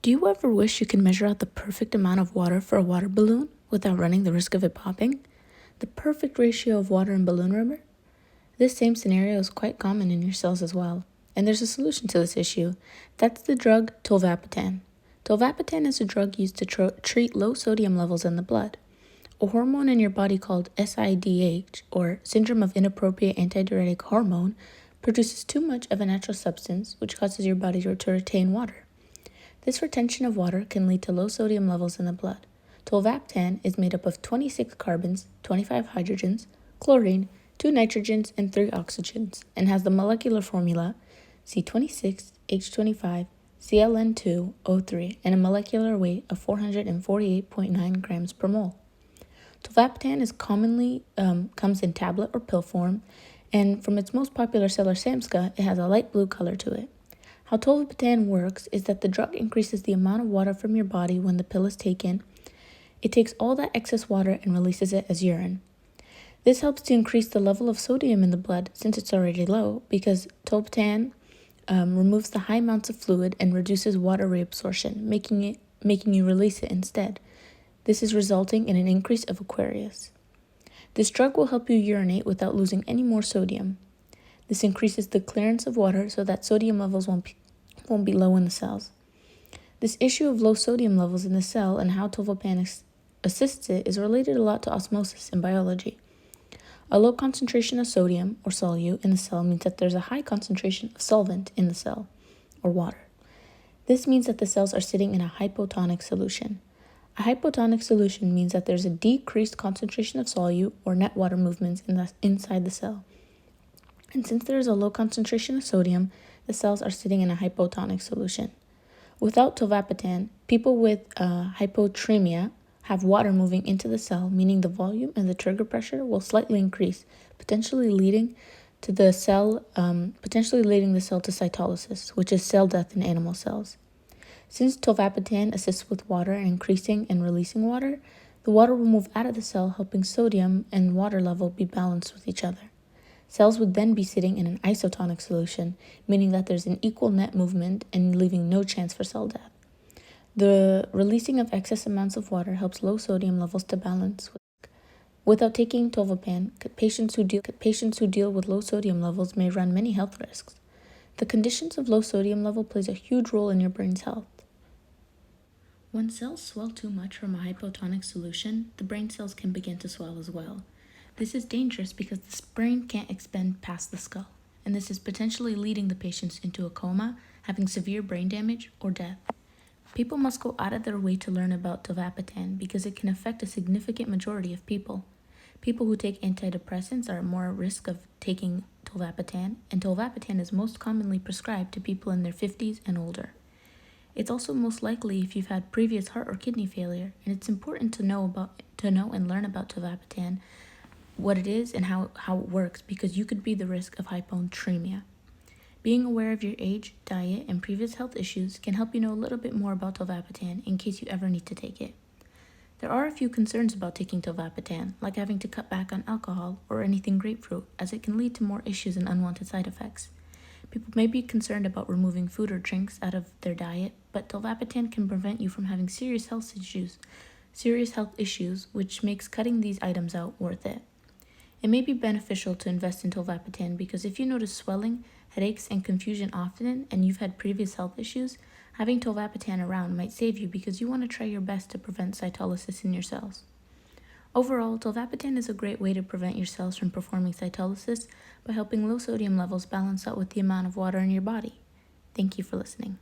Do you ever wish you could measure out the perfect amount of water for a water balloon without running the risk of it popping? The perfect ratio of water and balloon rubber? This same scenario is quite common in your cells as well, and there's a solution to this issue. That's the drug tolvaptan. Tolvaptan is a drug used to treat low sodium levels in the blood. A hormone in your body called SIDH, or Syndrome of Inappropriate Antidiuretic Hormone, produces too much of a natural substance which causes your body to retain water. This retention of water can lead to low sodium levels in the blood. Tolvaptan is made up of 26 carbons, 25 hydrogens, chlorine, 2 nitrogens, and 3 oxygens, and has the molecular formula C26H25Cln2O3 and a molecular weight of 448.9 grams per mole. Tolvaptan is commonly comes in tablet or pill form, and from its most popular seller Samska, it has a light blue color to it. How tolvaptan works is that the drug increases the amount of water from your body when the pill is taken. It takes all that excess water and releases it as urine. This helps to increase the level of sodium in the blood since it's already low, because tolvaptan removes the high amounts of fluid and reduces water reabsorption, making you release it instead. This is resulting in an increase of Aquarius. This drug will help you urinate without losing any more sodium. This increases the clearance of water so that sodium levels won't be low in the cells. This issue of low sodium levels in the cell and how tolvaptan assists it is related a lot to osmosis in biology. A low concentration of sodium, or solute, in the cell means that there's a high concentration of solvent in the cell, or water. This means that the cells are sitting in a hypotonic solution. A hypotonic solution means that there's a decreased concentration of solute, or net water movements, inside the cell. And since there is a low concentration of sodium, the cells are sitting in a hypotonic solution. Without tolvaptan, people with hypotremia have water moving into the cell, meaning the volume and the trigger pressure will slightly increase, potentially leading the cell to cytolysis, which is cell death in animal cells. Since tolvaptan assists with water and increasing and releasing water, the water will move out of the cell, helping sodium and water level be balanced with each other. Cells would then be sitting in an isotonic solution, meaning that there's an equal net movement and leaving no chance for cell death. The releasing of excess amounts of water helps low sodium levels to balance. Without taking tolvaptan, patients who deal with low sodium levels may run many health risks. The conditions of low sodium level plays a huge role in your brain's health. When cells swell too much from a hypotonic solution, the brain cells can begin to swell as well. This is dangerous because the brain can't expand past the skull, and this is potentially leading the patients into a coma, having severe brain damage, or death. People must go out of their way to learn about tolvaptan because it can affect a significant majority of people. People who take antidepressants are at more risk of taking tolvaptan, and tolvaptan is most commonly prescribed to people in their 50s and older. It's also most likely if you've had previous heart or kidney failure, and it's important to know and learn about tolvaptan, what it is and how it works, because you could be the risk of hyponatremia. Being aware of your age, diet, and previous health issues can help you know a little bit more about tolvaptan in case you ever need to take it. There are a few concerns about taking tolvaptan, like having to cut back on alcohol or anything grapefruit, as it can lead to more issues and unwanted side effects. People may be concerned about removing food or drinks out of their diet, but tolvaptan can prevent you from having serious health issues, which makes cutting these items out worth it. It may be beneficial to invest in tolvaptan because if you notice swelling, headaches, and confusion often, and you've had previous health issues, having tolvaptan around might save you because you want to try your best to prevent cytolysis in your cells. Overall, tolvaptan is a great way to prevent your cells from performing cytolysis by helping low sodium levels balance out with the amount of water in your body. Thank you for listening.